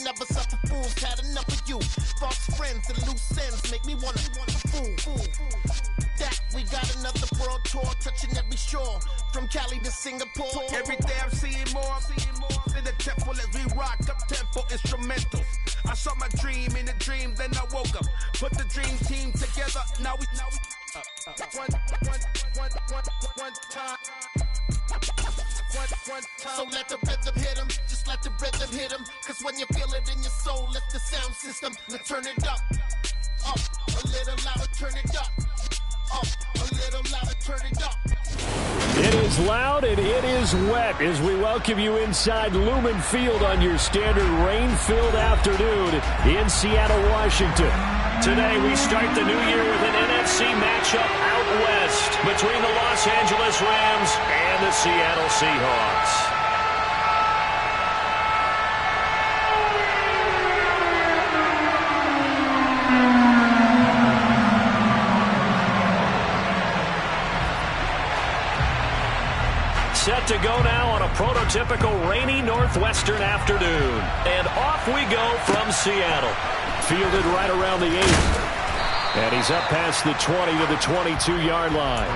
never suffer fools. Had enough of you. False friends and loose ends make me wanna fool. That we got another world tour, touching every shore, from Cali to Singapore. Every day I'm seeing more in the temple as we rock up tempo instrumentals. I saw my dream in a dream, then I woke up. Put the dream team together. Now we one time. So let the rhythm hit 'em, just let the rhythm hit 'em. Cause when you feel it in your soul, lift the sound system. Let's turn it up, a little louder, turn it up, a little louder, turn it up. It is loud and it is wet as we welcome you inside Lumen Field on your standard rain-filled afternoon in Seattle, Washington. Today we start the new year with an NFC matchup out west between the Los Angeles Rams and the Seattle Seahawks. Set to go now on a prototypical rainy northwestern afternoon. And off we go from Seattle. Fielded right around the 8. And he's up past the 20 to the 22-yard line.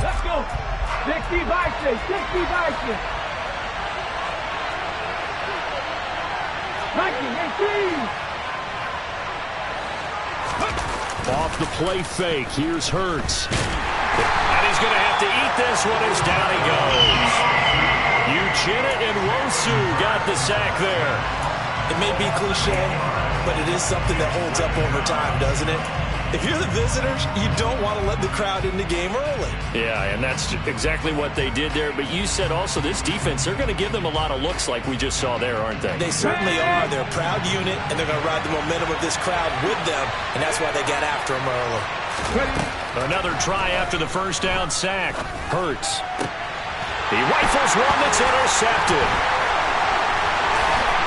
Let's go. 60 Vikings, 60 Vikings. 1918. Off the play fake. Here's Hurts. And he's going to have to eat this one as down he goes. Uchenna and Nwosu got the sack there. It may be cliche, but it is something that holds up over time, doesn't it? If you're the visitors, you don't want to let the crowd in the game early. Yeah, and that's exactly what they did there. But you said also this defense, they're going to give them a lot of looks like we just saw there, aren't they? They certainly are. They're a proud unit, and they're going to ride the momentum of this crowd with them, and that's why they got after them early. Another try after the first down sack. Hurts. He rifles one that's intercepted.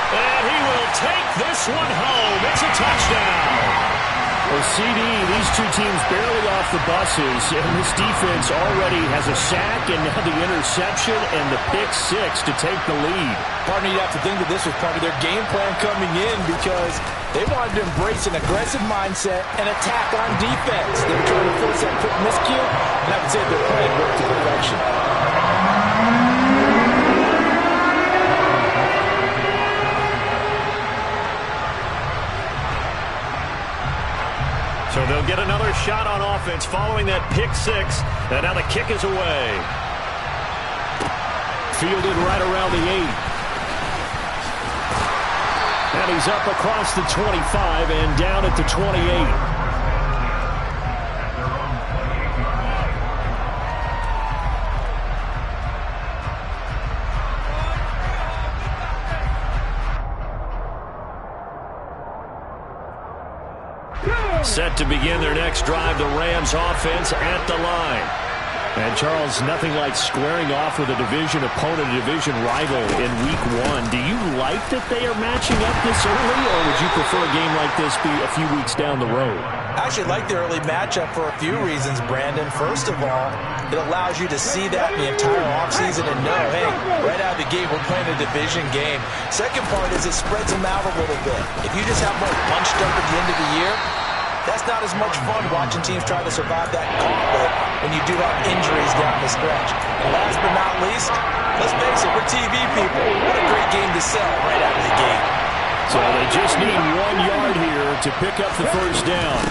And he will take this one home. It's a touchdown. Well, CD, these two teams barely off the buses, and this defense already has a sack and now the interception and the pick six to take the lead. Partner, you have to think that this was part of their game plan coming in because they wanted to embrace an aggressive mindset and attack on defense. They were trying to force that quick miscue, and I would say their plan worked to perfection. So they'll get another shot on offense following that pick six. And now the kick is away. Fielded right around the 8. And he's up across the 25 and down at the 28. Set to begin their next drive, the Rams offense at the line. And Charles, nothing like squaring off with a division opponent, a division rival in week 1. Do you like that they are matching up this early, or would you prefer a game like this be a few weeks down the road? I actually like the early matchup for a few reasons, Brandon. First of all, it allows you to see that in the entire offseason and know, hey, right out of the gate, we're playing a division game. Second part is it spreads them out a little bit. If you just have more bunched up at the end of the year, that's not as much fun watching teams try to survive that gauntlet when you do have injuries down the stretch. And last but not least, let's face it, we're TV people. What a great game to sell right out of the gate. So they just need 1 yard here to pick up the first down.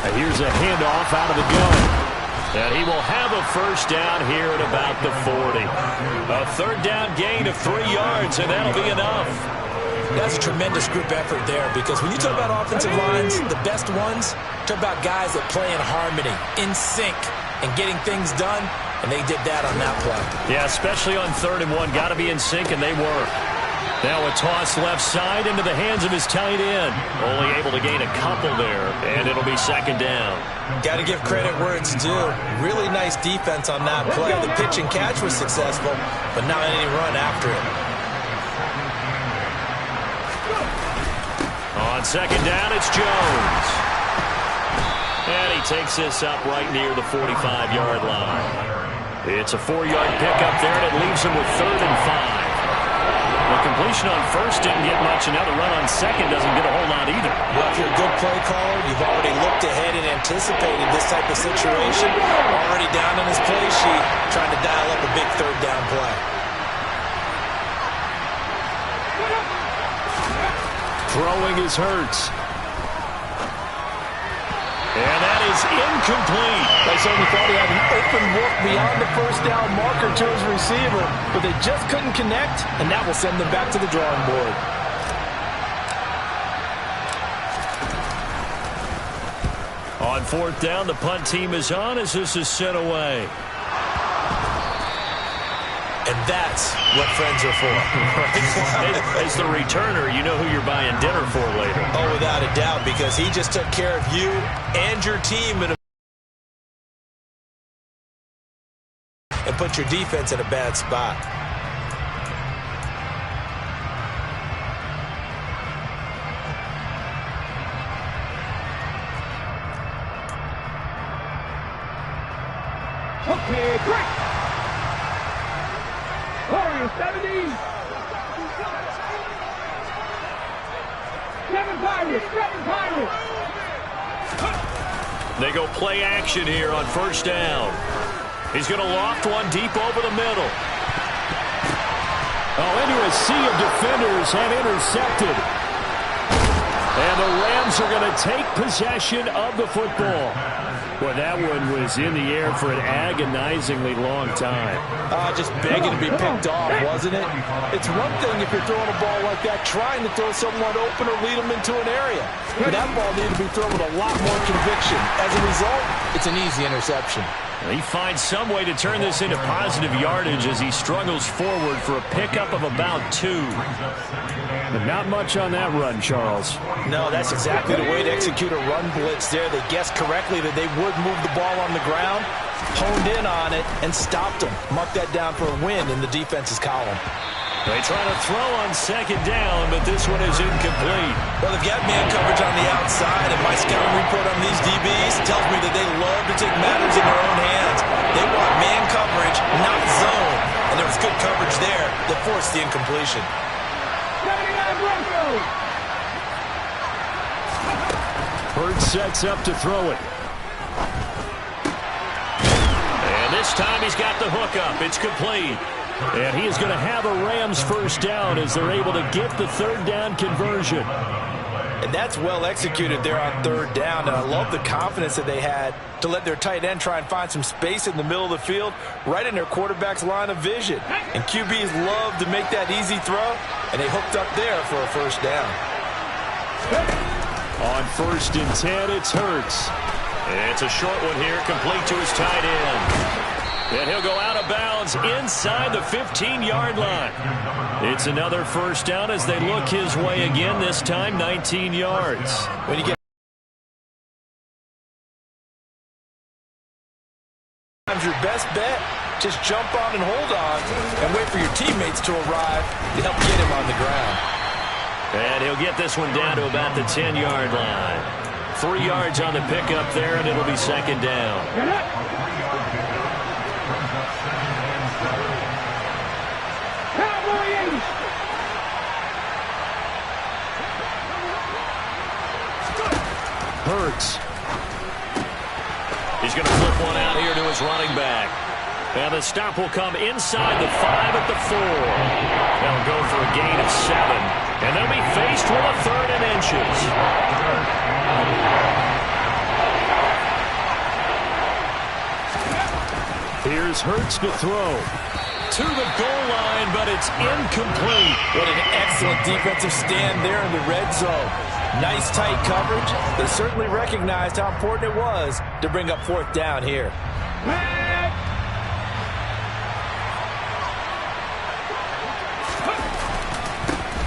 And here's a handoff out of the gun. And he will have a first down here at about the 40. A third down gain of 3 yards, and that'll be enough. That's a tremendous group effort there because when you talk about offensive lines, the best ones, talk about guys that play in harmony, in sync, and getting things done, and they did that on that play. Yeah, especially on 3rd and 1. Got to be in sync, and they were. Now a toss left side into the hands of his tight end. Only able to gain a couple there, and it'll be second down. Got to give credit where it's due. Really nice defense on that play. The pitch and catch was successful, but not any run after it. On second down, it's Jones. And he takes this up right near the 45-yard line. It's a 4-yard pickup there, and it leaves him with 3rd and 5. The completion on first didn't get much, and now the run on second doesn't get a whole lot either. Well, if you're a good play caller, you've already looked ahead and anticipated this type of situation. Already down on his play sheet, trying to dial up a big 3rd down play. Throwing is Hurts. And that is incomplete. They certainly thought he had an open look beyond the first down marker to his receiver, but they just couldn't connect, and that will send them back to the drawing board. On 4th down, the punt team is on as this is sent away. And that's what friends are for. As the returner, you know who you're buying dinner for later. Oh, without a doubt, because he just took care of you and your team and put your defense in a bad spot. Okay, great. Warriors 70. 7 Pirates. They go play action here on 1st down. He's going to loft one deep over the middle. Oh, into a sea of defenders and intercepted. And the Rams are going to take possession of the football. Well, that one was in the air for an agonizingly long time. Just begging to be picked off, wasn't it? It's one thing if you're throwing a ball like that, trying to throw someone open or lead them into an area. But that ball needed to be thrown with a lot more conviction. As a result, it's an easy interception. He finds some way to turn this into positive yardage as he struggles forward for a pickup of about 2. But not much on that run, Charles. No, that's exactly the way to execute a run blitz there. They guessed correctly that they would move the ball on the ground, honed in on it, and stopped them. Mark that down for a win in the defense's column. They try to throw on second down, but this one is incomplete. Well, they've got man coverage on the outside, and my scouting report on these DBs tells me that they love to take matters in their own hands. They want man coverage, not zone. And there was good coverage there that forced the incompletion. 79 Broncos. Hurts sets up to throw it. And this time he's got the hook up. It's complete. And he is going to have a Rams 1st down as they're able to get the 3rd down conversion. And that's well executed there on 3rd down. And I love the confidence that they had to let their tight end try and find some space in the middle of the field, right in their quarterback's line of vision. And QBs love to make that easy throw, and they hooked up there for a 1st down. On 1st and 10, it's Hurts. It's a short one here, complete to his tight end. And he'll go out of bounds inside the 15-yard line. It's another 1st down as they look his way again, this time 19 yards. When you get your best bet, just jump on and hold on and wait for your teammates to arrive to help get him on the ground. And he'll get this one down to about the 10-yard line. 3 yards on the pickup there, and it'll be 2nd down. Hurts. He's going to flip one out here to his running back. And the stop will come inside the 5 at the 4. They'll go for a gain of 7. And they'll be faced with a 3rd and inches. Here's Hurts to throw. To the goal line, but it's incomplete. What an excellent defensive stand there in the red zone. Nice tight coverage. They certainly recognized how important it was to bring up 4th down here.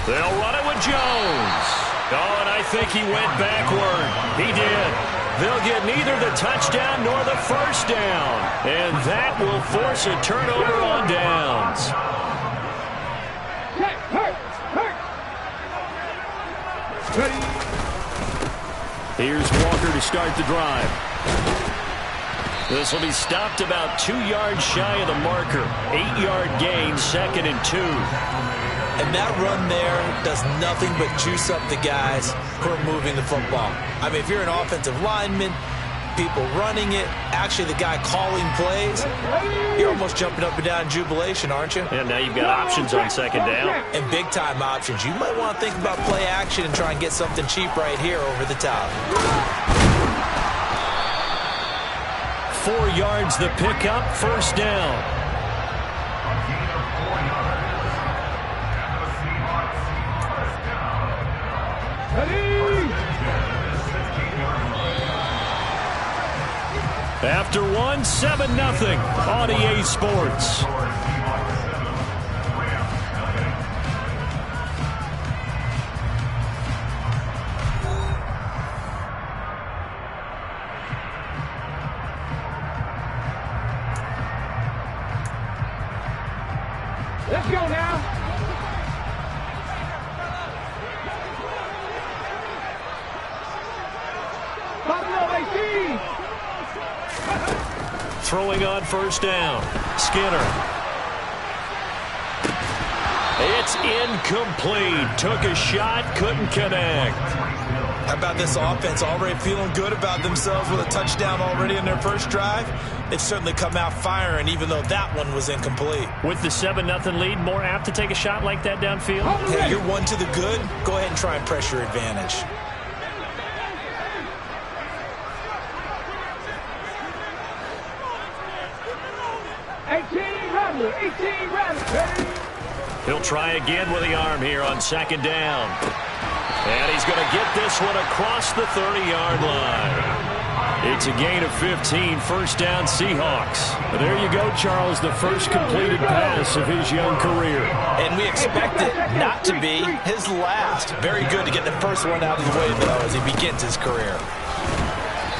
They'll run it with Jones. Oh, and I think he went backward. He did. They'll get neither the touchdown nor the 1st down. And that will force a turnover on downs. Ready. Here's Walker to start the drive. This will be stopped about 2 yards shy of the marker. 8-yard gain, 2nd and 2. And that run there does nothing but juice up the guys who are moving the football. I mean, if you're an offensive lineman, people running it, actually the guy calling plays, you're almost jumping up and down in jubilation, aren't you? And now you've got options on 2nd down. And big-time options. You might want to think about play action and try and get something cheap right here over the top. 4 yards the pickup, 1st down. After 1, 7-0 on EA Sports. Let's go now. Throwing on 1st down. Skinner. It's incomplete. Took a shot, couldn't connect. How about this offense already feeling good about themselves with a touchdown already in their first drive? They've certainly come out firing, even though that one was incomplete. With the 7-0 lead, more apt to take a shot like that downfield? Hey, you're one to the good. Go ahead and try and press your advantage. He'll try again with the arm here on 2nd down. And he's going to get this one across the 30-yard line. It's a gain of 15, 1st down Seahawks. There you go, Charles, the first completed pass of his young career. And we expect it not to be his last. Very good to get the first one out of the way, though, as he begins his career.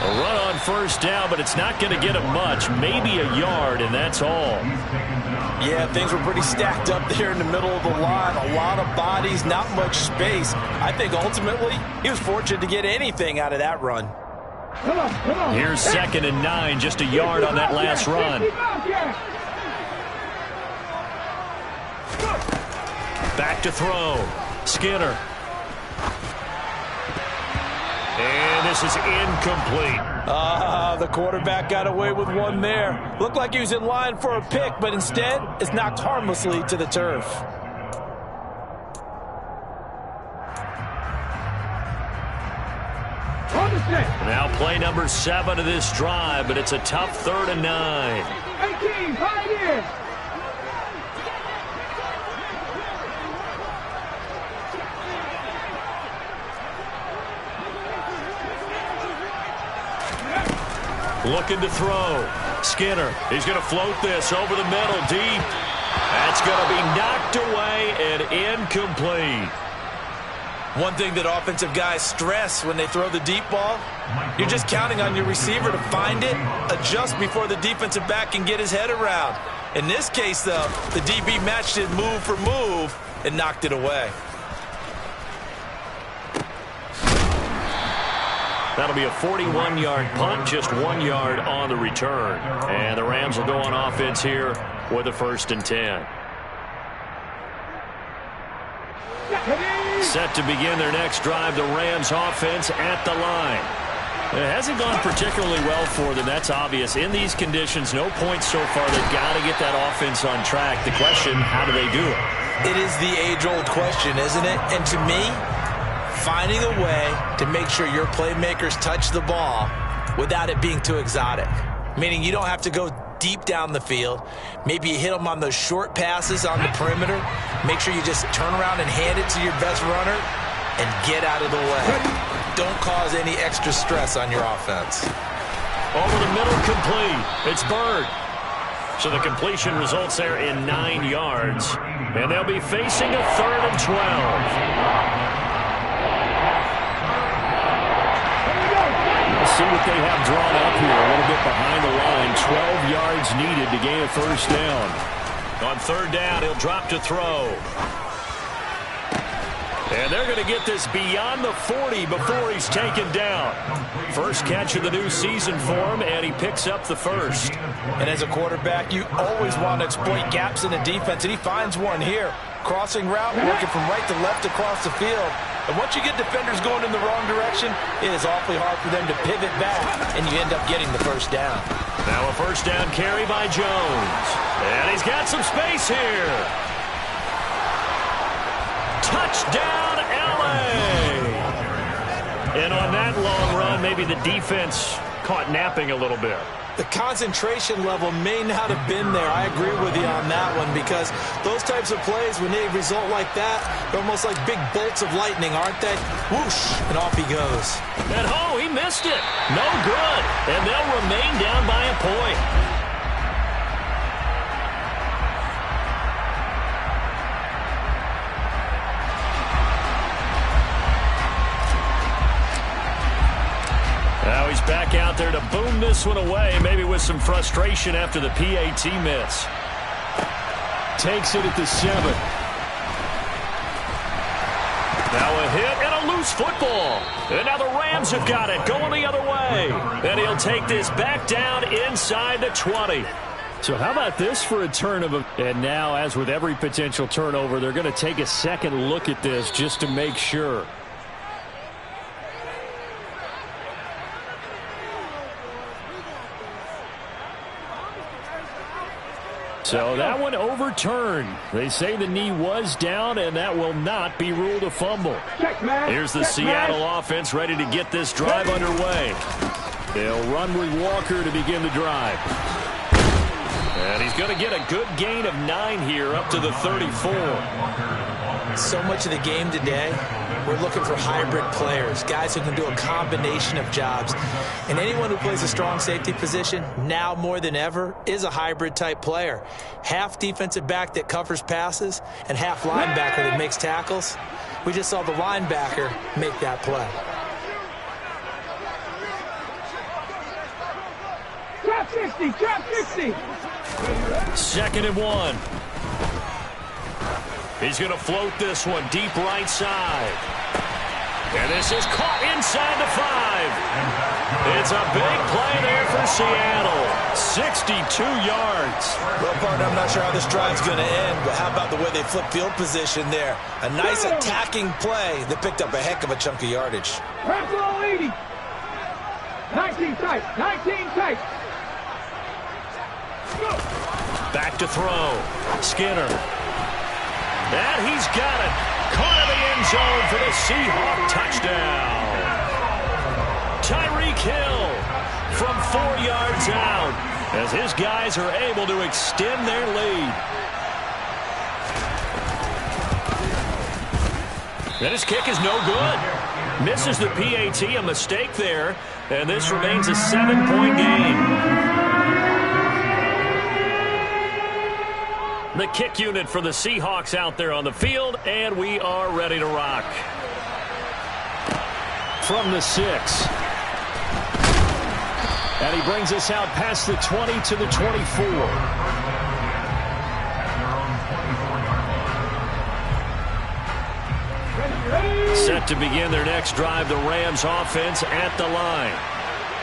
A run on 1st down, but it's not going to get him much. Maybe a yard, and that's all. Yeah, things were pretty stacked up there in the middle of the line. A lot of bodies, not much space. I think ultimately he was fortunate to get anything out of that run. Come on. Here's 2nd and 9, just a yard on that last run. Back to throw. Skinner. And this is incomplete. The quarterback got away with one there. Looked like he was in line for a pick, but instead it's knocked harmlessly to the turf. Now play number 7 of this drive, but it's a tough 3rd and 9. 18, Pioneers. Looking to throw. Skinner. He's going to float this over the middle deep. That's going to be knocked away and incomplete. One thing that offensive guys stress when they throw the deep ball, you're just counting on your receiver to find it, adjust before the defensive back can get his head around. In this case, though, the DB matched it move for move and knocked it away. That'll be a 41-yard punt, just 1 yard on the return. And the Rams will go on offense here with a 1st and 10. Set to begin their next drive, the Rams offense at the line. It hasn't gone particularly well for them, that's obvious. In these conditions, no points so far. They've got to get that offense on track. The question, how do they do it? It is the age-old question, isn't it? And to me, finding a way to make sure your playmakers touch the ball without it being too exotic. Meaning you don't have to go deep down the field. Maybe you hit them on those short passes on the perimeter. Make sure you just turn around and hand it to your best runner and get out of the way. Don't cause any extra stress on your offense. Over the middle, complete. It's Bird. So the completion results there in 9 yards. And they'll be facing a 3rd and 12. See what they have drawn up here. A little bit behind the line. 12 yards needed to gain a 1st down. On 3rd down, he'll drop to throw. And they're going to get this beyond the 40 before he's taken down. First catch of the new season for him, and he picks up the first. And as a quarterback, you always want to exploit gaps in the defense, and he finds one here. Crossing route, working from right to left across the field. And once you get defenders going in the wrong direction, it is awfully hard for them to pivot back, and you end up getting the first down. Now a first down carry by Jones. And he's got some space here. Touchdown, LA! And on that long run, maybe the defense caught napping a little bit. The concentration level may not have been there. I agree with you on that one, because those types of plays, when they result like that, they're almost like big bolts of lightning, aren't they? Whoosh, and off he goes. And oh, he missed it. No good. And they'll remain down by a point. Now he's back out there to boom this one away, maybe with some frustration after the PAT miss. Takes it at the 7. Now a hit and a loose football. And now the Rams have got it, going the other way. And he'll take this back down inside the 20. So how about this for a turn of a... And now, as with every potential turnover, they're going to take a second look at this just to make sure. So that one overturned. They say the knee was down, and that will not be ruled a fumble. Here's the Seattle offense ready to get this drive underway. They'll run with Walker to begin the drive. And he's going to get a good gain of 9 here, up to the 34. So much of the game today, we're looking for hybrid players, guys who can do a combination of jobs. And anyone who plays a strong safety position, now more than ever, is a hybrid type player. Half defensive back that covers passes and half linebacker that makes tackles. We just saw the linebacker make that play. Trap 60, trap 60. 2nd and 1. He's going to float this one deep right side. And this is caught inside the 5. It's a big play there for Seattle. 62 yards. Well, partner, I'm not sure how this drive's going to end, but how about the way they flip field position there? A nice attacking play that picked up a heck of a chunk of yardage. Trap below 80. 19 tight, 19 tight. Back to throw. Skinner. And he's got it. Caught in the end zone for the Seahawk touchdown. Tyreek Hill from 4 yards out as his guys are able to extend their lead. And his kick is no good. Misses the PAT, a mistake there, and this remains a 7-point game. The kick unit for the Seahawks out there on the field, and we are ready to rock. From the 6. And he brings us out past the 20 to the 24. Set to begin their next drive, the Rams offense at the line.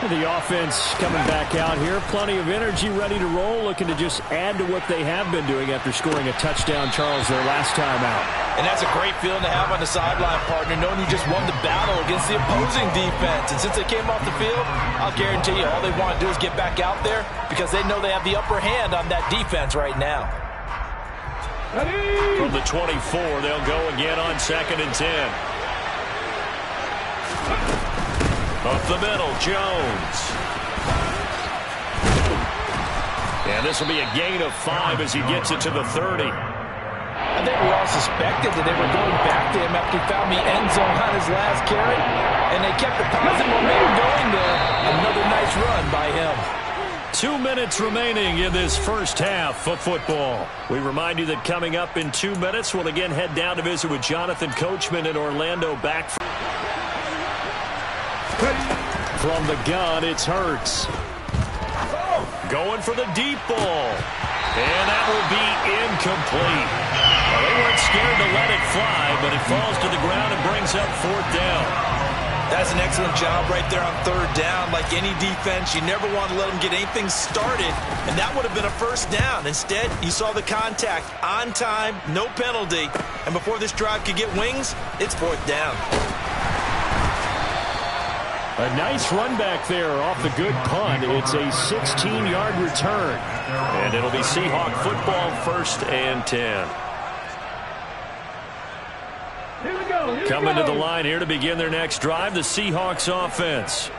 The offense coming back out here. Plenty of energy, ready to roll, looking to just add to what they have been doing after scoring a touchdown, Charles, their last time out. And that's a great feeling to have on the sideline, partner, knowing you just won the battle against the opposing defense. And since they came off the field, I'll guarantee you all they want to do is get back out there because they know they have the upper hand on that defense right now. From the 24, they'll go again on 2nd and 10. Up the middle, Jones. And this will be a gain of 5 as he gets it to the 30. I think we all suspected that they were going back to him after he found the end zone on his last carry. And they kept the positive momentum going there. Another nice run by him. 2 minutes remaining in this first half of football. We remind you that coming up in 2 minutes, we'll again head down to visit with Jonathan Coachman in Orlando back. From the gun, it's Hurts. Going for the deep ball. And that will be incomplete. Well, they weren't scared to let it fly, but it falls to the ground brings up 4th down. That's an excellent job right there on 3rd down. Like any defense, you never want to let them get anything started, and that would have been a 1st down. Instead, you saw the contact on time, no penalty, and before this drive could get wings, it's 4th down. A nice run back there off the good punt. It's a 16-yard return, and it'll be Seahawk football, 1st and 10. Coming to the line here to begin their next drive, the Seahawks offense.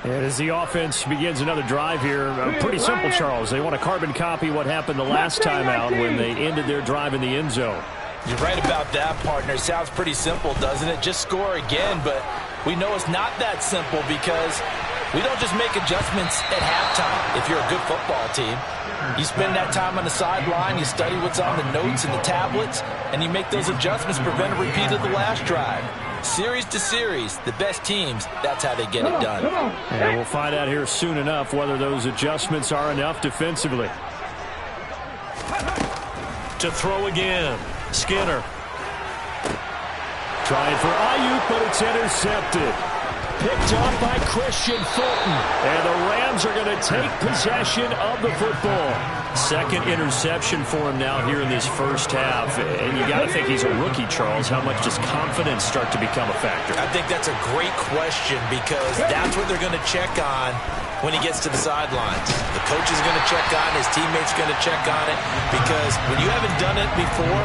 And as the offense begins another drive here, pretty simple, Charles. They want to carbon copy what happened the last time out when they ended their drive in the end zone. You're right about that, partner. Sounds pretty simple, doesn't it? Just score again, but we know it's not that simple because we don't just make adjustments at halftime if you're a good football team. You spend that time on the sideline, you study what's on the notes and the tablets, and you make those adjustments to prevent a repeat of the last drive. Series to series, the best teams, that's how they get it done. And we'll find out here soon enough whether those adjustments are enough defensively. To throw again, Skinner. Trying for Ayuk, but it's intercepted. Picked up by Christian Fulton. And the Rams are going to take possession of the football. Second interception for him now here in this first half. And you got to think he's a rookie, Charles. How much does confidence start to become a factor? I think that's a great question because that's what they're going to check on when he gets to the sidelines. The coach is going to check on it. His teammates are going to check on it because when you haven't done it before,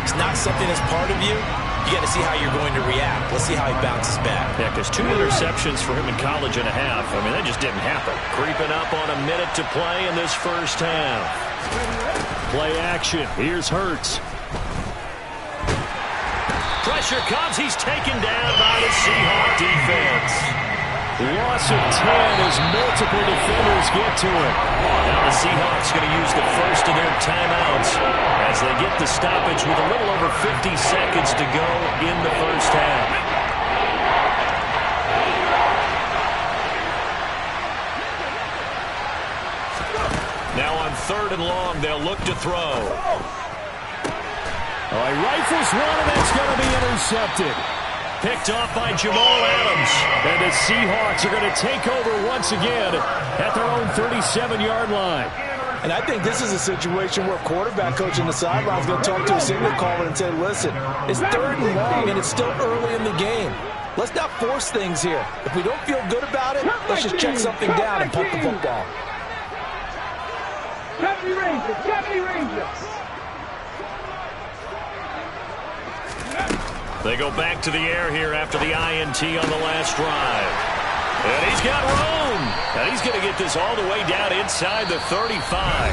it's not something that's part of you. You got to see how you're going to react. Let's see how he bounces back. Yeah, because 2 interceptions for him in college and a half. I mean, that just didn't happen. Creeping up on a minute to play in this first half. Play action. Here's Hurts. Pressure comes. He's taken down by the Seahawk defense. Loss of 10 as multiple defenders get to it. Now the Seahawks going to use the first of their timeouts as they get the stoppage with a little over 50 seconds to go in the first half. Now on 3rd and long, they'll look to throw. Oh, he rifles one, and that's going to be intercepted. Picked off by Jamal Adams. And the Seahawks are going to take over once again at their own 37-yard line. And I think this is a situation where quarterback coach in the sideline is going to talk to a signal caller and say, listen, it's 3rd and long and it's still early in the game. Let's not force things here. If we don't feel good about it, let's just check something down and punt the football. Company Rangers. They go back to the air here after the INT on the last drive. And he's got room. And he's going to get this all the way down inside the 35.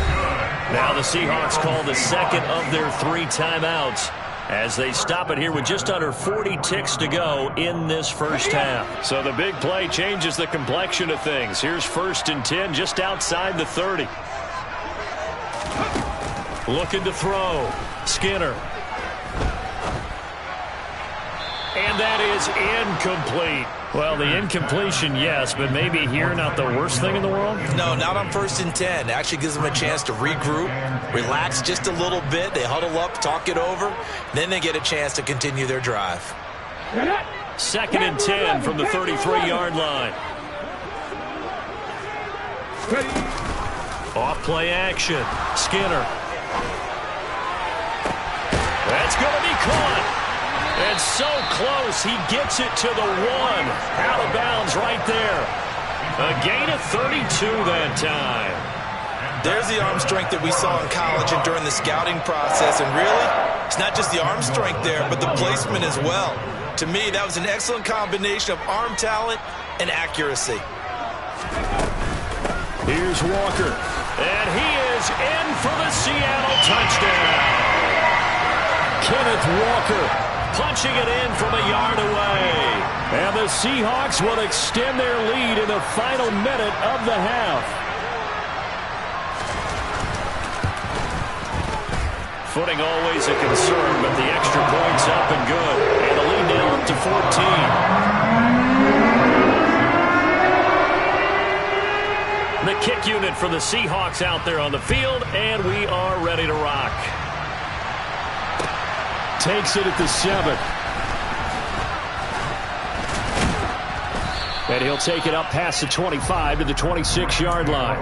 Now the Seahawks call the second of their 3 timeouts as they stop it here with just under 40 ticks to go in this first half. So the big play changes the complexion of things. Here's 1st and 10 just outside the 30. Looking to throw. Skinner. And that is incomplete. Well, the incompletion, yes, but maybe here not the worst thing in the world? No, not on 1st and 10. It actually gives them a chance to regroup, relax just a little bit. They huddle up, talk it over. Then they get a chance to continue their drive. 2nd and 10 from the 33-yard line. Off play action. Skinner. That's going to be caught. And so close, he gets it to the 1. Out of bounds right there. A gain of 32 that time. There's the arm strength that we saw in college and during the scouting process. And really, it's not just the arm strength there, but the placement as well. To me, that was an excellent combination of arm talent and accuracy. Here's Walker. And he is in for the Seattle touchdown. Kenneth Walker punching it in from a yard away. And the Seahawks will extend their lead in the final minute of the half. Footing always a concern, but the extra point's up and good. And the lead now up to 14. The kick unit for the Seahawks out there on the field, and we are ready to rock. Takes it at the 7. And he'll take it up past the 25 to the 26-yard line.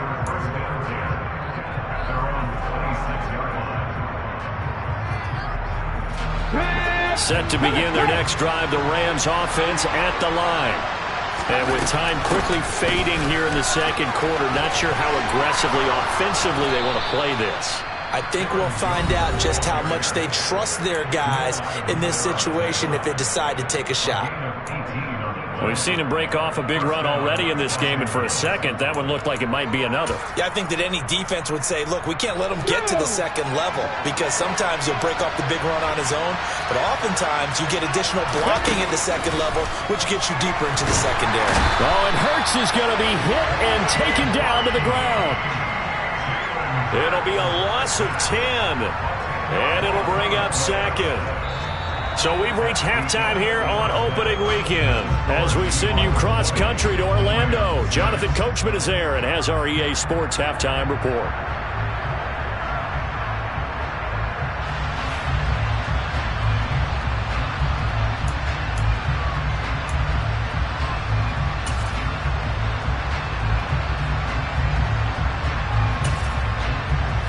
Set to begin their next drive, the Rams offense at the line. And with time quickly fading here in the second quarter, not sure how aggressively, offensively they want to play this. I think we'll find out just how much they trust their guys in this situation if they decide to take a shot. We've seen him break off a big run already in this game, and for a second, that one looked like it might be another. Yeah, I think that any defense would say, look, we can't let him get to the second level, because sometimes he'll break off the big run on his own, but oftentimes you get additional blocking at the second level, which gets you deeper into the secondary. Oh, and Hurts is going to be hit and taken down to the ground. It'll be a loss of 10, and it'll bring up second. So we've reached halftime here on opening weekend as we send you cross-country to Orlando. Jonathan Coachman is there and has our EA Sports halftime report.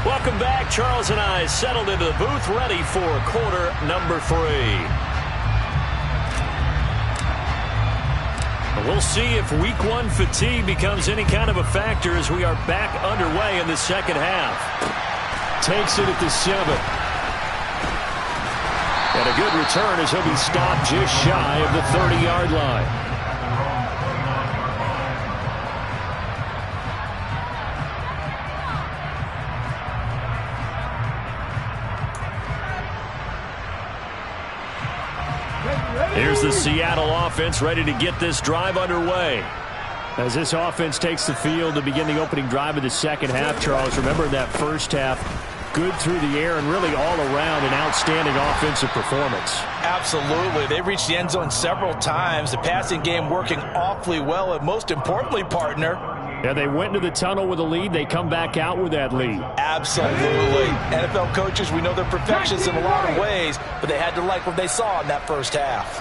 Welcome back. Charles and I settled into the booth, ready for quarter number 3. We'll see if week 1 fatigue becomes any kind of a factor as we are back underway in the second half. Takes it at the 7. And a good return as he'll be stopped just shy of the 30-yard line. Here's the Seattle offense ready to get this drive underway. As this offense takes the field to begin the opening drive of the second half, Charles, remember that first half, good through the air and really all around an outstanding offensive performance. Absolutely. They reached the end zone several times. The passing game working awfully well, and most importantly, partner, yeah, they went into the tunnel with a lead. They come back out with that lead. Absolutely. NFL coaches, we know they're perfectionists in a lot of ways, but they had to like what they saw in that first half.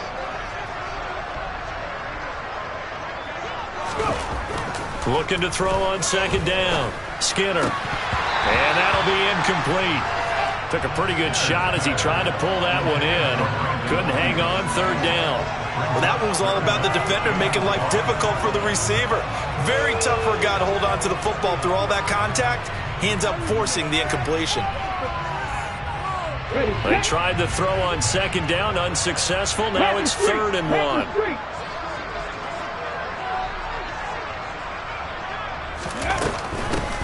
Looking to throw on second down. Skinner. And that'll be incomplete. Took a pretty good shot as he tried to pull that one in. Couldn't hang on third down. Well, that one was all about the defender making life difficult for the receiver. Very tough for a guy to hold on to the football through all that contact. He ends up forcing the incompletion. They tried to throw on second down, unsuccessful. Now it's 3rd and 1.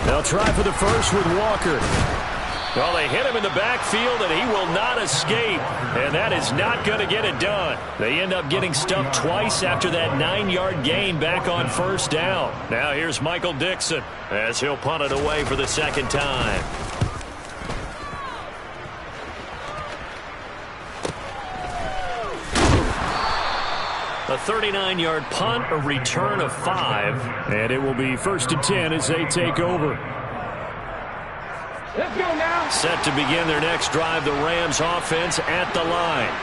They'll try for the first with Walker. Well, they hit him in the backfield, and he will not escape. And that is not going to get it done. They end up getting stuffed twice after that 9-yard gain back on first down. Now here's Michael Dixon as he'll punt it away for the second time. A 39-yard punt, a return of 5, and it will be 1st and 10 as they take over. Let's go now. Set to begin their next drive, the Rams offense at the line.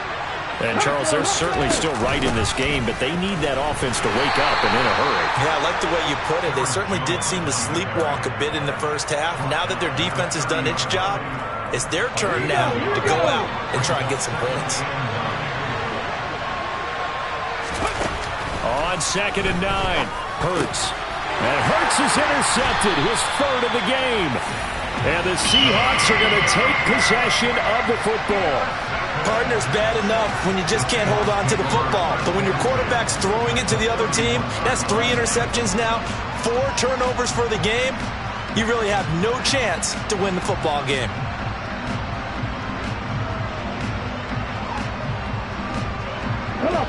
And, Charles, they're certainly still right in this game, but they need that offense to wake up and in a hurry. Yeah, I like the way you put it. They certainly did seem to sleepwalk a bit in the first half. Now that their defense has done its job, it's their turn now to go out and try and get some points. On 2nd and 9, Hurts. And Hurts is intercepted, his 3rd of the game. And the Seahawks are going to take possession of the football. Partner's bad enough when you just can't hold on to the football. But when your quarterback's throwing it to the other team, that's 3 interceptions now, 4 turnovers for the game. You really have no chance to win the football game.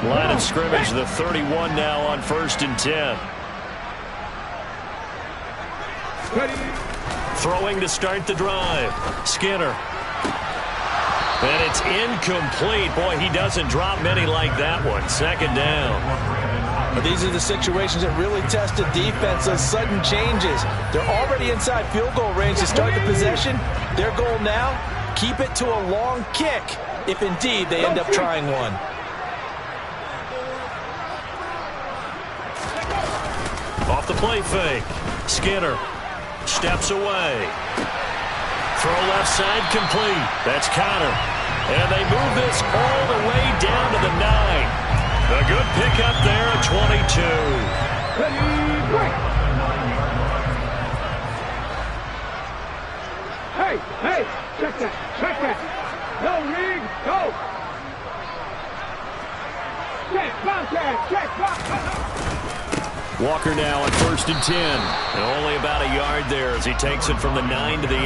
Line of scrimmage, the 31 now on 1st and 10. Throwing to start the drive. Skinner. And it's incomplete. Boy, he doesn't drop many like that one. 2nd down. But these are the situations that really test a defense, those sudden changes. They're already inside field goal range to start the possession. Their goal now, keep it to a long kick, if indeed they end up trying one. Off the play fake. Skinner steps away. Throw left side complete. That's Connor. And they move this all the way down to the 9. A good pickup there at 22. Hey, check that. No rig, go. Check, Walker now on 1st and 10. And only about a yard there as he takes it from the 9 to the 8.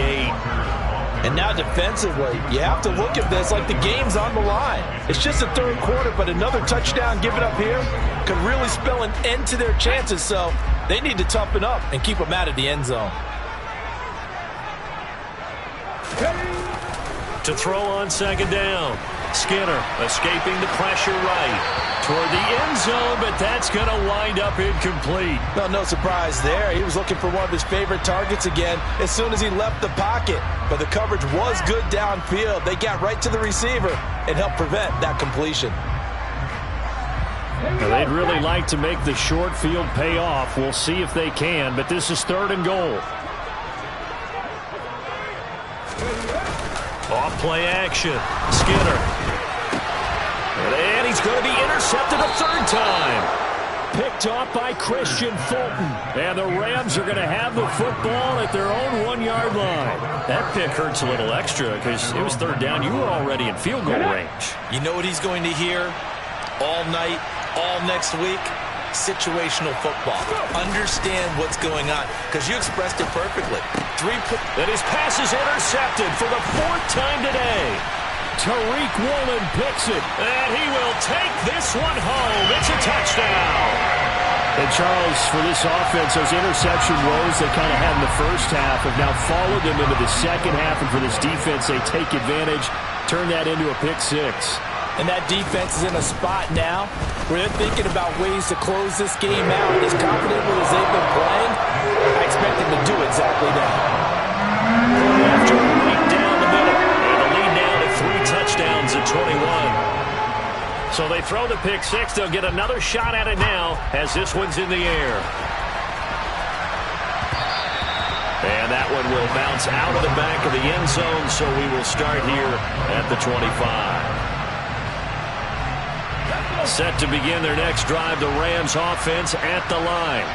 And now defensively, you have to look at this like the game's on the line. It's just the third quarter, but another touchdown given up here could really spell an end to their chances. So they need to toughen up and keep them out of the end zone. To throw on 2nd down. Skinner escaping the pressure right toward the end zone, but that's going to wind up incomplete. No surprise there. He was looking for one of his favorite targets again as soon as he left the pocket. But the coverage was good downfield. They got right to the receiver and helped prevent that completion. Now, they'd really like to make the short field pay off. We'll see if they can, but this is 3rd and goal. Off play action. Skinner. And he's going to be intercepted a 3rd time. Picked off by Christian Fulton. And the Rams are going to have the football at their own 1-yard line. That pick hurts a little extra because it was 3rd down. You were already in field goal range. You know what he's going to hear all night, all next week? Situational football. Understand what's going on because you expressed it perfectly. And his pass is intercepted for the 4th time today. Tariq Woolen picks it, and he will take this one home. It's a touchdown. And Charles, for this offense, those interception woes they kind of had in the first half have now followed them into the second half, and for this defense, they take advantage, turn that into a pick 6. And that defense is in a spot now where they're thinking about ways to close this game out. As confidently as they've been playing, I expect them to do exactly that. After right down the middle, and the lead now to 3 touchdowns at 21. So they throw the pick 6. They'll get another shot at it now as this one's in the air. And that one will bounce out of the back of the end zone, so we will start here at the 25. Set to begin their next drive, the Rams offense at the line.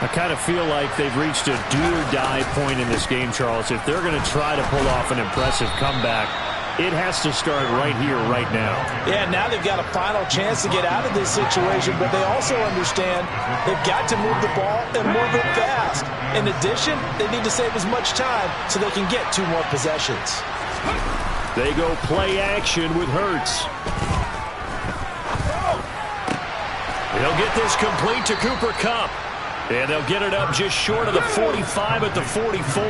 I kind of feel like they've reached a do-or-die point in this game, Charles. If they're going to try to pull off an impressive comeback, it has to start right here, right now. Yeah, now they've got a final chance to get out of this situation, but they also understand they've got to move the ball and move it fast. In addition, they need to save as much time so they can get 2 more possessions. They go play action with Hurts. They'll get this complete to Cooper Kupp. And they'll get it up just short of the 45 at the 44.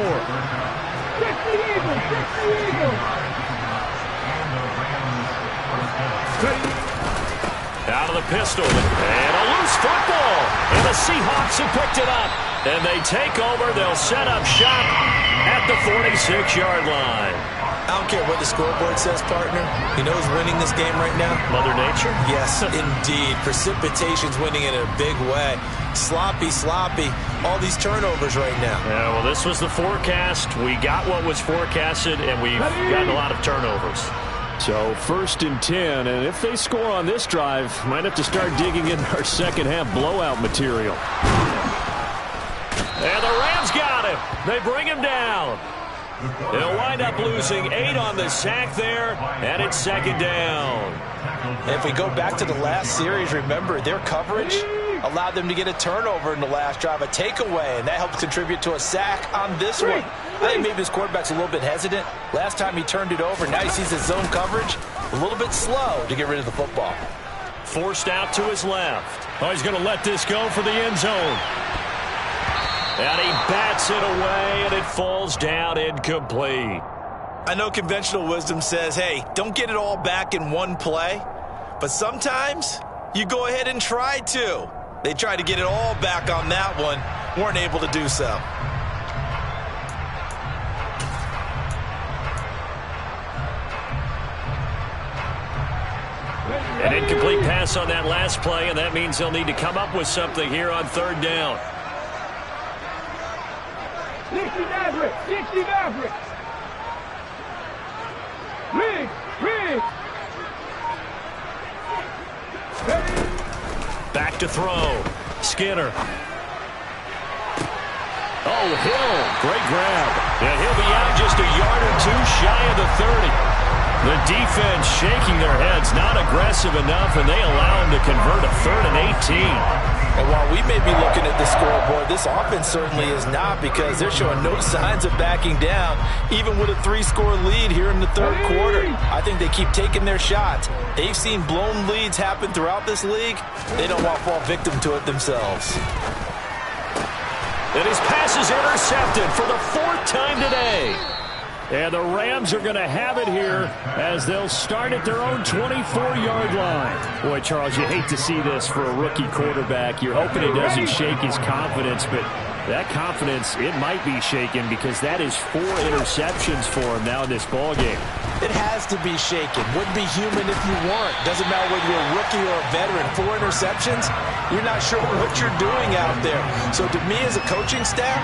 Out of the pistol. And a loose football. And the Seahawks have picked it up. And they take over. They'll set up shop at the 46-yard line. I don't care what the scoreboard says, partner. You know who's winning this game right now? Mother Nature? Yes, indeed. Precipitation's winning in a big way. Sloppy. All these turnovers right now. Yeah, well, this was the forecast. We got what was forecasted, and we've gotten a lot of turnovers. So 1st and 10, and if they score on this drive, might have to start digging in our second half blowout material. And the Rams got him. They bring him down. They'll wind up losing 8 on the sack there, and it's 2nd down. And if we go back to the last series, remember, their coverage allowed them to get a turnover in the last drive, a takeaway, and that helped contribute to a sack on this one. I think maybe this quarterback's a little bit hesitant. Last time he turned it over, now he sees his zone coverage a little bit slow to get rid of the football. Forced out to his left. Oh, he's going to let this go for the end zone. And he bats it away, and it falls down incomplete. I know conventional wisdom says, hey, don't get it all back in one play. But sometimes you go ahead and try to. They tried to get it all back on that one. Weren't able to do so. An incomplete pass on that last play, and that means they'll need to come up with something here on 3rd down. Dixie Maverick. Dixie Maverick. Riggs. Riggs. Back to throw. Skinner. Oh, Hill. Great grab. And he'll be out just a yard or two shy of the 30. The defense shaking their heads, not aggressive enough, and they allow him to convert a 3rd and 18. And while we may be looking at the scoreboard, this offense certainly is not, because they're showing no signs of backing down, even with a 3-score lead here in the 3rd quarter. I think they keep taking their shots. They've seen blown leads happen throughout this league. They don't want to fall victim to it themselves. And his pass is intercepted for the 4th time today. And the Rams are going to have it here as they'll start at their own 24-yard line. Boy, Charles, you hate to see this for a rookie quarterback. You're hoping it doesn't shake his confidence, but that confidence, it might be shaken, because that is 4 interceptions for him now in this ballgame. It has to be shaken. Wouldn't be human if you weren't. Doesn't matter whether you're a rookie or a veteran. 4 interceptions, you're not sure what you're doing out there. So to me as a coaching staff,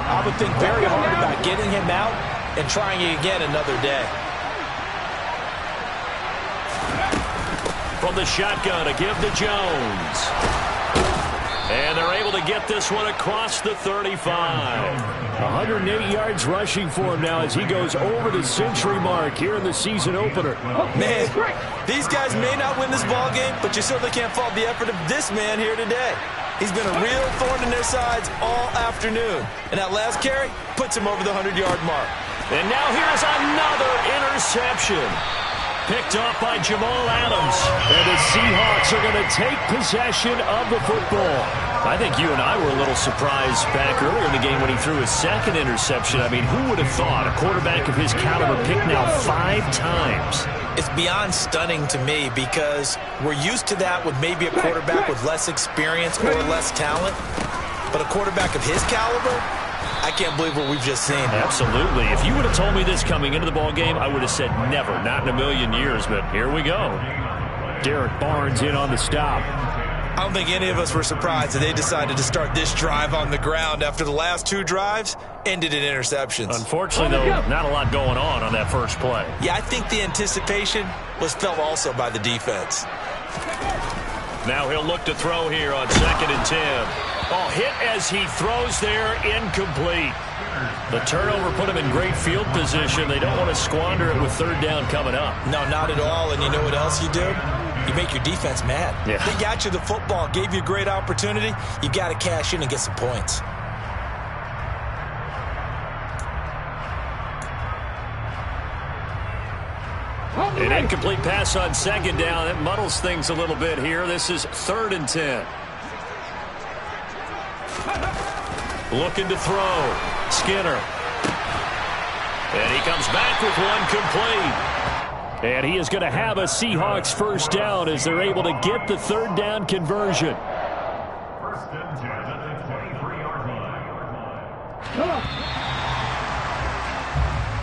I would think very hard about getting him out and trying it again another day. From the shotgun, a give to Jones. And they're able to get this one across the 35. 108 yards rushing for him now as he goes over the century mark here in the season opener. Man, these guys may not win this ball game, but you certainly can't fault the effort of this man here today. He's been a real thorn in their sides all afternoon. And that last carry puts him over the 100-yard mark. And now here's another interception. Picked off by Jamal Adams. And the Seahawks are going to take possession of the football. I think you and I were a little surprised back earlier in the game when he threw his 2nd interception. I mean, who would have thought a quarterback of his caliber picked now 5 times? It's beyond stunning to me, because we're used to that with maybe a quarterback with less experience or less talent. But a quarterback of his caliber, I can't believe what we've just seen. Absolutely. If you would have told me this coming into the ball game, I would have said never, not in a million years. But here we go. Derek Barnes in on the stop. I don't think any of us were surprised that they decided to start this drive on the ground after the last 2 drives ended in interceptions. Unfortunately, though, not a lot going on that first play. Yeah, I think the anticipation was felt also by the defense. Now he'll look to throw here on 2nd and 10. Oh, hit as he throws there, incomplete. The turnover put him in great field position. They don't want to squander it with 3rd down coming up. No, not at all. And you know what else you do? You make your defense mad. Yeah. They got you the football, gave you a great opportunity. You got to cash in and get some points. An incomplete pass on 2nd down. That muddles things a little bit here. This is 3rd and 10. Looking to throw. Skinner. And he comes back with one complete. And he is going to have a Seahawks 1st down as they're able to get the 3rd down conversion.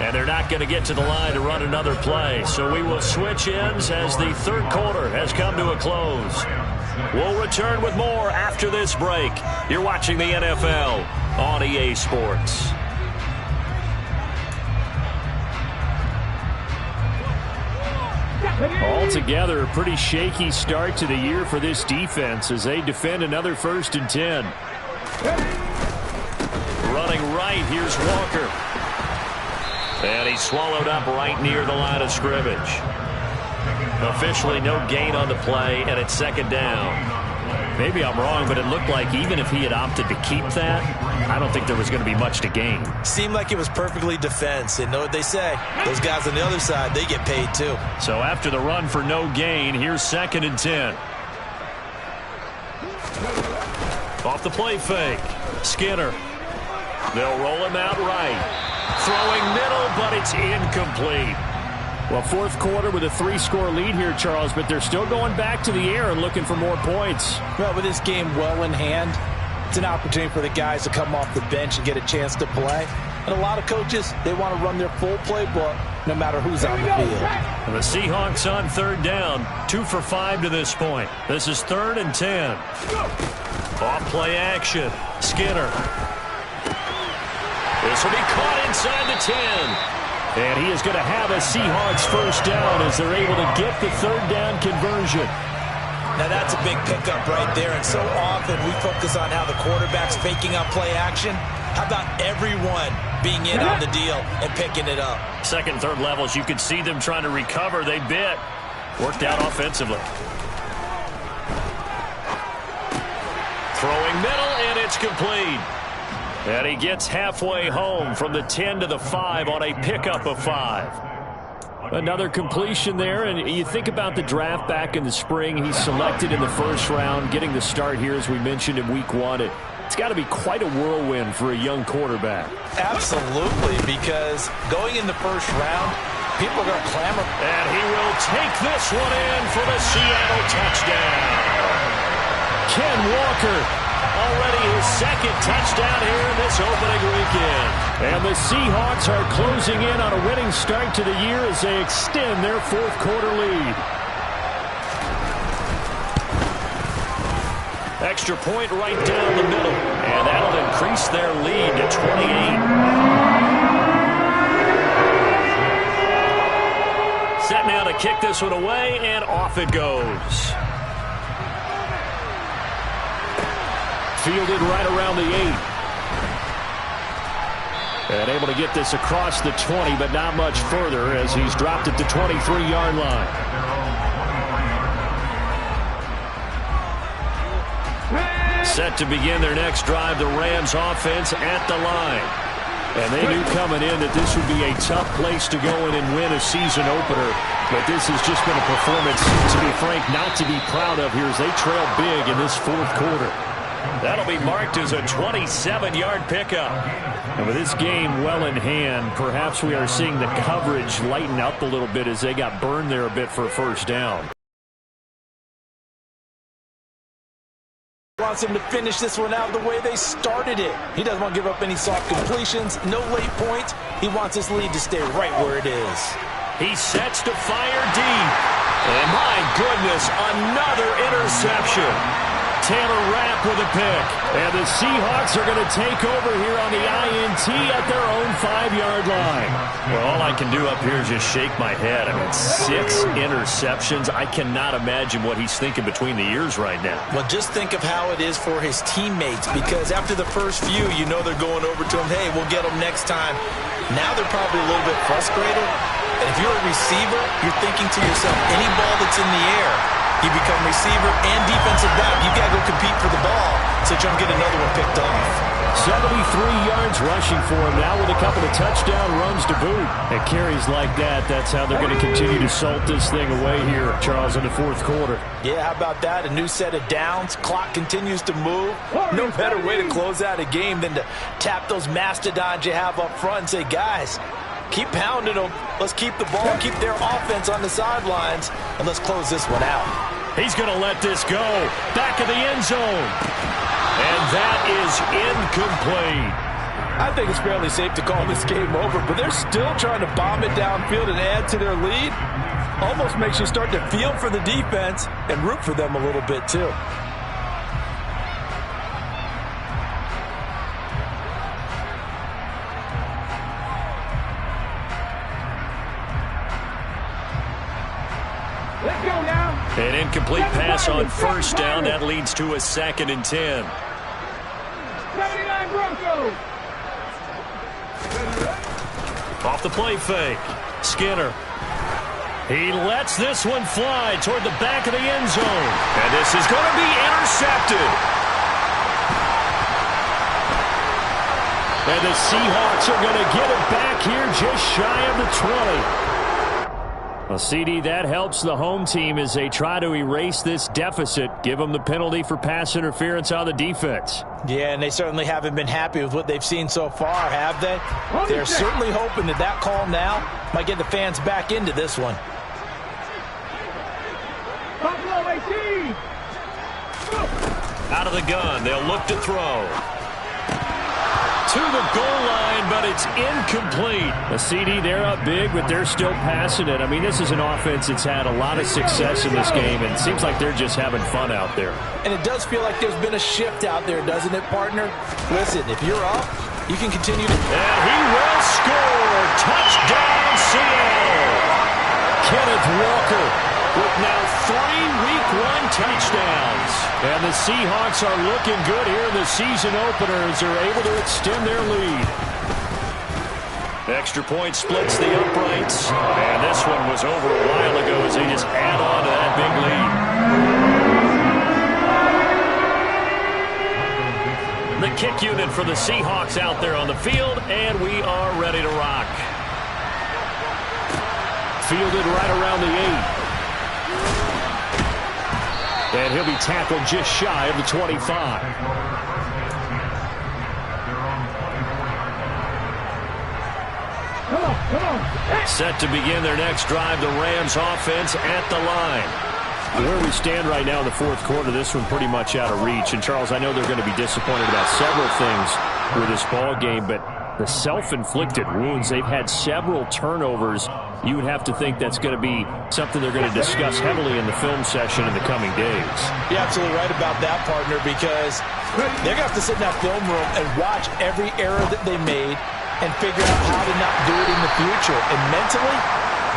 And they're not going to get to the line to run another play. So we will switch ends as the 3rd quarter has come to a close. We'll return with more after this break. You're watching the NFL on EA Sports. Altogether, a pretty shaky start to the year for this defense as they defend another 1st and 10. Running right, here's Walker. And he's swallowed up right near the line of scrimmage. Officially no gain on the play, and it's 2nd down. Maybe I'm wrong, but it looked like even if he had opted to keep that, I don't think there was going to be much to gain. Seemed like it was perfectly defense. And know what they say, those guys on the other side, they get paid too. So after the run for no gain, here's 2nd and 10. Off the play fake. Skinner. They'll roll him out right. Throwing middle, but it's incomplete. Well, 4th quarter with a 3-score lead here, Charles, but they're still going back to the air and looking for more points. Well, with this game well in hand, it's an opportunity for the guys to come off the bench and get a chance to play. And a lot of coaches, they want to run their full playbook no matter who's on the field. And the Seahawks on 3rd down, 2 for 5 to this point. This is 3rd and 10. Off play action. Skinner. This will be caught inside the 10. And he is going to have a Seahawks first down as they're able to get the third down conversion. Now that's a big pickup right there, and so often we focus on how the quarterback's faking out play action. How about everyone being in on the deal and picking it up? Second and third levels, you could see them trying to recover. They bit. Worked out offensively. Throwing middle, and it's complete. And he gets halfway home from the 10 to the 5 on a pickup of 5. Another completion there, and you think about the draft back in the spring. He's selected in the first round, getting the start here, as we mentioned, in week 1. It's got to be quite a whirlwind for a young quarterback. Absolutely, because going in the first round, people are going to clamor. And he will take this one in for the Seattle touchdown. Ken Walker, already his second touchdown here in this opening weekend. And the Seahawks are closing in on a winning start to the year as they extend their fourth quarter lead. Extra point right down the middle. And that'll increase their lead to 28. Set now to kick this one away, and off it goes. Fielded right around the 8. And able to get this across the 20, but not much further as he's dropped it to 23-yard line. Set to begin their next drive, the Rams offense at the line. And they knew coming in that this would be a tough place to go in and win a season opener. But this has just been a performance, to be frank, not to be proud of here as they trail big in this fourth quarter. That'll be marked as a 27-yard pickup. And with this game well in hand, perhaps we are seeing the coverage lighten up a little bit as they got burned there a bit for a first down. Wants him to finish this one out the way they started it. He doesn't want to give up any soft completions, no late points. He wants his lead to stay right where it is. He sets to fire deep. And my goodness, another interception. Taylor Rapp with a pick. And the Seahawks are going to take over here on the INT at their own 5-yard line. Well, all I can do up here is just shake my head. I mean, 6 interceptions. I cannot imagine what he's thinking between the ears right now. Well, just think of how it is for his teammates, because after the first few, you know they're going over to him, hey, we'll get them next time. Now they're probably a little bit frustrated. And if you're a receiver, you're thinking to yourself, any ball that's in the air, you become receiver and defensive back. You got to go compete for the ball so you don't get another one picked off. 73 yards rushing for him now with a couple of touchdown runs to boot. And carries like that, that's how they're going to continue to salt this thing away here, Charles, in the fourth quarter. Yeah, how about that? A new set of downs. Clock continues to move. No better way to close out a game than to tap those mastodons you have up front and say, guys, keep pounding them. Let's keep the ball, keep their offense on the sidelines, and let's close this one out. He's going to let this go. Back of the end zone. And that is incomplete. I think it's fairly safe to call this game over, but they're still trying to bomb it downfield and add to their lead. Almost makes you start to feel for the defense and root for them a little bit too. Let's go now. An incomplete pass on first down. That leads to a 2nd and 10. 79 Broncos. Off the play fake. Skinner. He lets this one fly toward the back of the end zone. And this is going to be intercepted. And the Seahawks are going to get it back here just shy of the 20. Well, CD, that helps the home team as they try to erase this deficit, give them the penalty for pass interference on the defense. Yeah, and they certainly haven't been happy with what they've seen so far, have they? They're certainly hoping that that call now might get the fans back into this one. Buffalo 18. Out of the gun, they'll look to throw. To the goal line, but it's incomplete. The CD, they're up big, but they're still passing it. I mean, this is an offense that's had a lot of success in this game, and it seems like they're just having fun out there. And it does feel like there's been a shift out there, doesn't it, partner? Listen, if you're up, you can continue to... And he will score. Touchdown, Seattle. Kenneth Walker with now 3 Week 1 touchdowns. And the Seahawks are looking good here in the season opener as they're able to extend their lead. Extra point splits the uprights. And this one was over a while ago as they just add on to that big lead. The kick unit for the Seahawks out there on the field, and we are ready to rock. Fielded right around the 8. And he'll be tackled just shy of the 25. Come on. Set to begin their next drive, the Rams offense at the line. Where we stand right now in the fourth quarter, this one pretty much out of reach. And, Charles, I know they're going to be disappointed about several things with this ball game, but the self-inflicted wounds, they've had several turnovers. You would have to think that's going to be something they're going to discuss heavily in the film session in the coming days. You're absolutely right about that, partner, because they're going to have to sit in that film room and watch every error that they made and figure out how to not do it in the future. And mentally,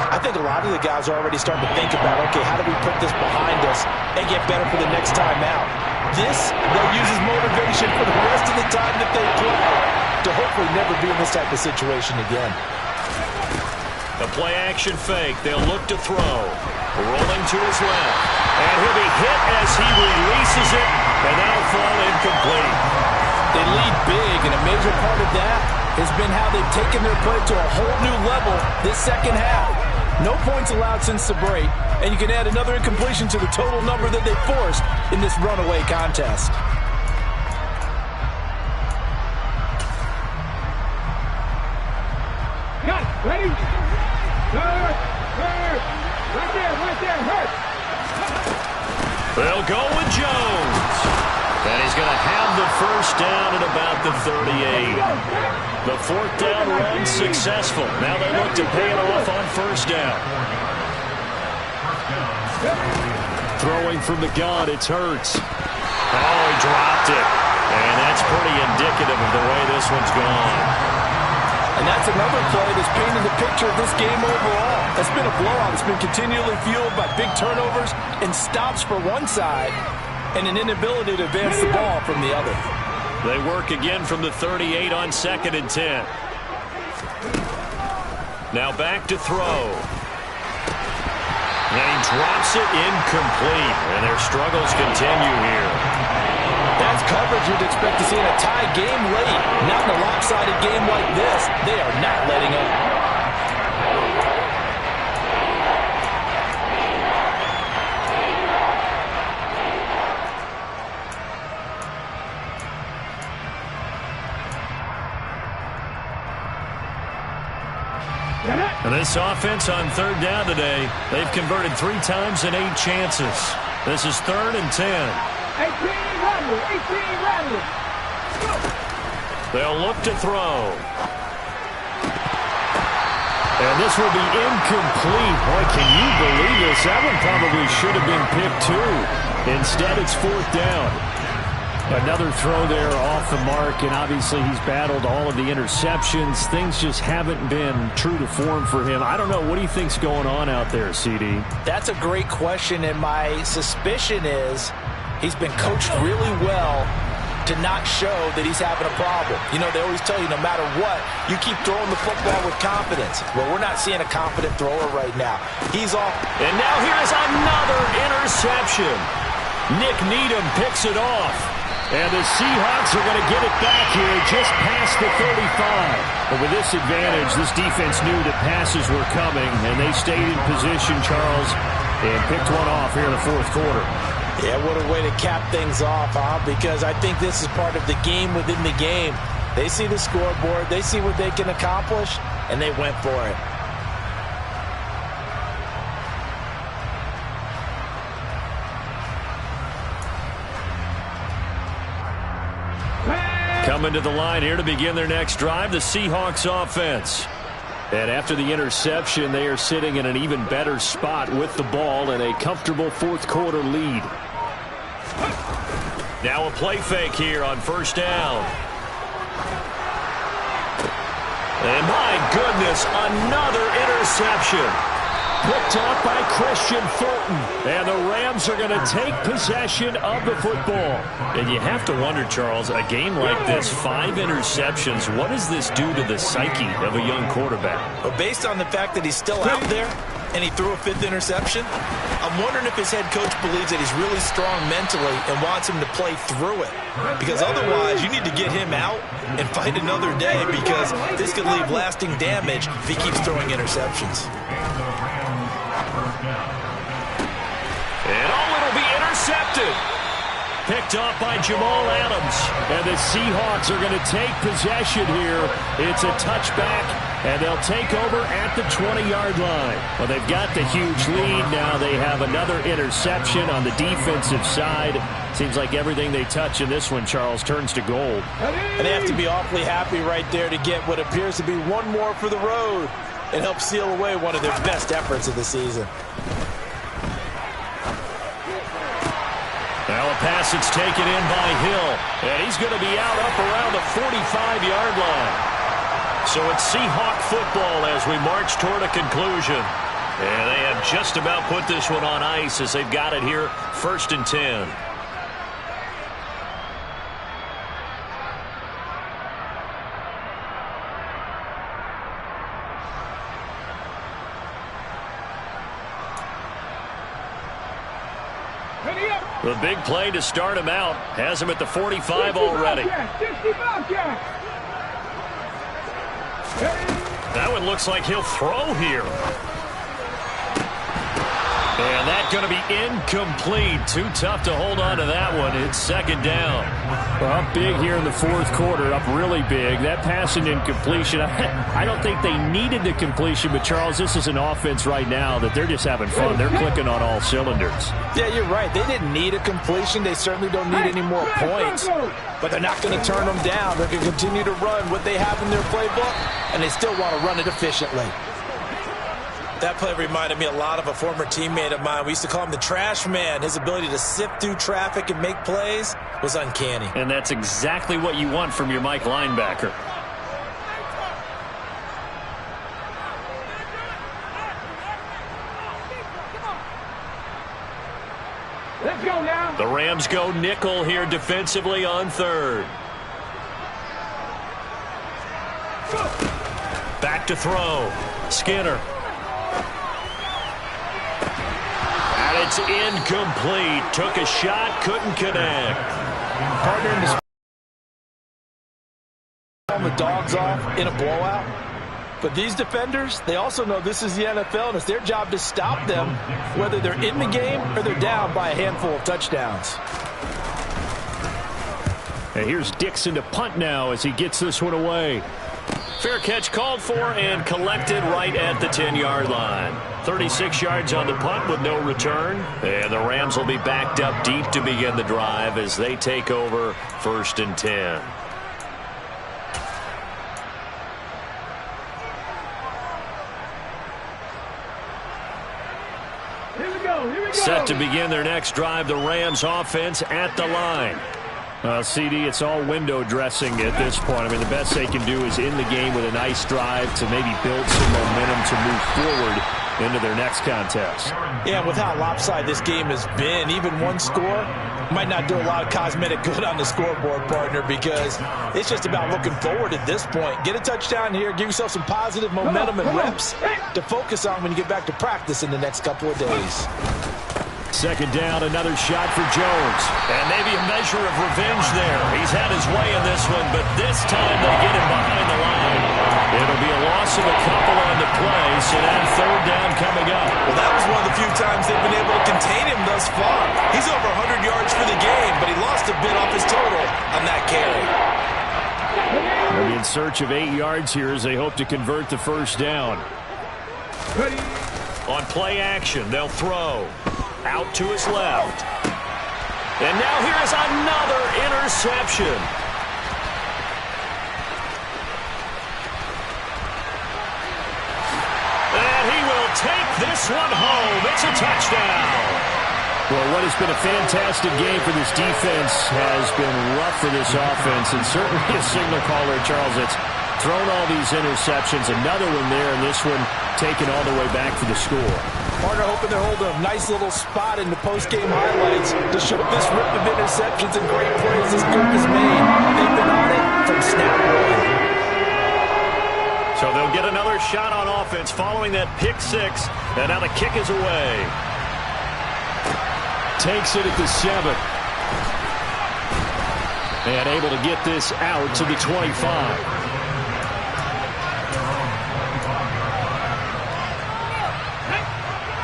I think a lot of the guys are already starting to think about, okay, how do we put this behind us and get better for the next time out? This, they'll use as motivation for the rest of the time that they play to hopefully never be in this type of situation again. The play-action fake. They'll look to throw. Rolling to his left. And he'll be hit as he releases it, and that'll fall incomplete. They lead big, and a major part of that has been how they've taken their play to a whole new level this second half. No points allowed since the break, and you can add another incompletion to the total number that they forced in this runaway contest. Got it. Ready? Hurt. Right there. Hurt. They'll go with Jones. And he's going to have the first down at about the 38. The fourth down run successful. Now they look to pay it off on first down. Throwing from the gun, it's Hurts. Oh, he dropped it. And that's pretty indicative of the way this one's gone. And that's another play that's painted the picture of this game overall. It's been a blowout. It's been continually fueled by big turnovers and stops for one side and an inability to advance the ball from the other. They work again from the 38 on 2nd and 10. Now back to throw. And he drops it incomplete. And their struggles continue here. That's coverage you'd expect to see in a tie game late. Not in a lopsided game like this. They are not letting up. And this offense on third down today, they've converted 3 times in 8 chances. This is 3rd and 10. 18 Rattler. They'll look to throw. And this will be incomplete. Boy, can you believe this? That one probably should have been picked too. Instead, it's 4th down. Another throw there off the mark, and obviously he's battled all of the interceptions. Things just haven't been true to form for him. I don't know. What do you think's going on out there, CD? That's a great question, and my suspicion is he's been coached really well to not show that he's having a problem. You know, they always tell you no matter what, you keep throwing the football with confidence. Well, we're not seeing a confident thrower right now. He's off. And now here's another interception. Nick Needham picks it off. And the Seahawks are going to get it back here just past the 35. But with this advantage, this defense knew that passes were coming, and they stayed in position, Charles, and picked one off here in the fourth quarter. Yeah, what a way to cap things off, huh? Because I think this is part of the game within the game. They see the scoreboard, they see what they can accomplish, and they went for it. Coming to the line here to begin their next drive, the Seahawks offense. And after the interception, they are sitting in an even better spot with the ball and a comfortable fourth quarter lead. Now a play fake here on first down. And my goodness, another interception. Picked off by Christian Fulton. And the Rams are going to take possession of the football. And you have to wonder, Charles, a game like this, 5 interceptions, what does this do to the psyche of a young quarterback? But based on the fact that he's still out there and he threw a 5th interception, I'm wondering if his head coach believes that he's really strong mentally and wants him to play through it. Because otherwise, you need to get him out and fight another day, because this could leave lasting damage if he keeps throwing interceptions. And it'll be intercepted. Picked off by Jamal Adams. And the Seahawks are going to take possession here. It's a touchback, and they'll take over at the 20-yard line. Well, they've got the huge lead. Now they have another interception on the defensive side. Seems like everything they touch in this one, Charles, turns to gold. And they have to be awfully happy right there to get what appears to be one more for the road and help seal away one of their best efforts of the season. Now a pass that's taken in by Hill, and he's going to be out up around the 45-yard line. So it's Seahawk football as we march toward a conclusion. And they have just about put this one on ice as they've got it here, 1st and 10. The big play to start him out has him at the 45 already. That one looks like he'll throw here. And that's going to be incomplete. Too tough to hold on to that one. It's 2nd down. Well, up big here in the 4th quarter, up really big. That passing incompletion, I don't think they needed the completion, but Charles, this is an offense right now that they're just having fun. They're clicking on all cylinders. Yeah, you're right. They didn't need a completion. They certainly don't need any more points, but they're not going to turn them down. They're going to continue to run what they have in their playbook, and they still want to run it efficiently. That play reminded me a lot of a former teammate of mine. We used to call him the trash man. His ability to sift through traffic and make plays was uncanny. And that's exactly what you want from your Mike linebacker. Let's go now. The Rams go nickel here defensively on 3rd. Back to throw. Skinner. And it's incomplete. Took a shot, couldn't connect. Partner in the on the dogs off in a blowout. But these defenders, they also know this is the NFL, and it's their job to stop them, whether they're in the game or they're down by a handful of touchdowns. And here's Dixon to punt now as he gets this one away. Fair catch called for and collected right at the 10-yard line. 36 yards on the punt with no return. And the Rams will be backed up deep to begin the drive as they take over 1st and 10. Here we go. Set to begin their next drive, the Rams offense at the line. CD, it's all window dressing at this point. I mean, the best they can do is in the game with a nice drive to maybe build some momentum to move forward into their next contest. Yeah, with how lopsided this game has been, even one score might not do a lot of cosmetic good on the scoreboard, partner, because it's just about looking forward at this point. Get a touchdown here, give yourself some positive momentum and reps to focus on when you get back to practice in the next couple of days. 2nd down, another shot for Jones. And maybe a measure of revenge there. He's had his way in this one, but this time they get him behind the line. It'll be a loss of a couple on the play, so now 3rd down coming up. Well, that was one of the few times they've been able to contain him thus far. He's over 100 yards for the game, but he lost a bit off his total on that carry. They'll be in search of 8 yards here as they hope to convert the 1st down. On play action, they'll throw. Out to his left. And now here is another interception. And he will take this one home. It's a touchdown. Well, what has been a fantastic game for this defense has been rough for this offense, and certainly a signal caller, Charles, it's thrown all these interceptions. Another one there, and this one taken all the way back for the score. Partner hoping they're holding a nice little spot in the post-game highlights to show this rip of interceptions and great plays this group has made. They've been on it from snap one. So they'll get another shot on offense following that pick six, and now the kick is away. Takes it at the 7. And able to get this out to the 25.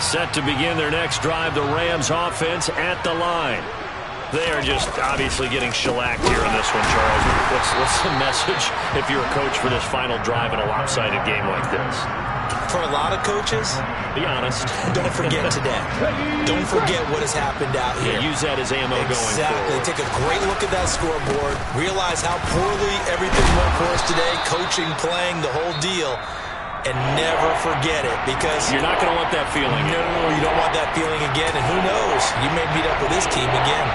Set to begin their next drive, the Rams offense at the line. They are just obviously getting shellacked here in this one, Charles. What's the message if you're a coach for this final drive in a lopsided game like this? For a lot of coaches, be honest. Don't forget today. Don't forget what has happened out here. Yeah, use that as ammo going forward. Exactly. Take a great look at that scoreboard. Realize how poorly everything went for us today. Coaching, playing, the whole deal. And never forget it, because you're not going to want that feeling. No, you don't want that feeling again. And who knows? You may meet up with this team again.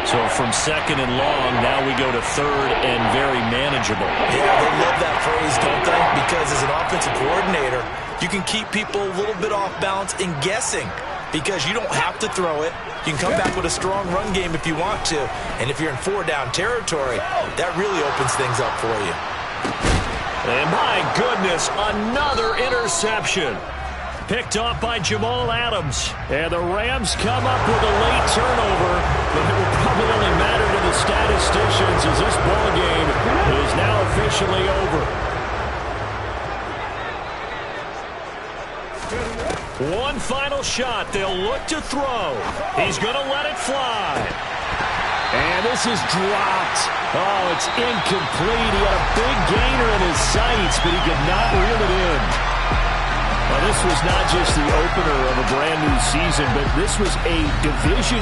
So from 2nd and long, now we go to 3rd and very manageable. Yeah, they love that phrase, don't they? Because as an offensive coordinator, you can keep people a little bit off balance in guessing, because you don't have to throw it. You can come back with a strong run game if you want to. And if you're in 4-down territory, that really opens things up for you. And my goodness, another interception. Picked off by Jamal Adams. And the Rams come up with a late turnover, but it will probably only matter to the statisticians as this ball game is now officially over. One final shot. They'll look to throw. He's going to let it fly. And this is dropped. Oh, it's incomplete. He had a big gainer in his sights, but he could not reel it in. Now, this was not just the opener of a brand new season, but this was a division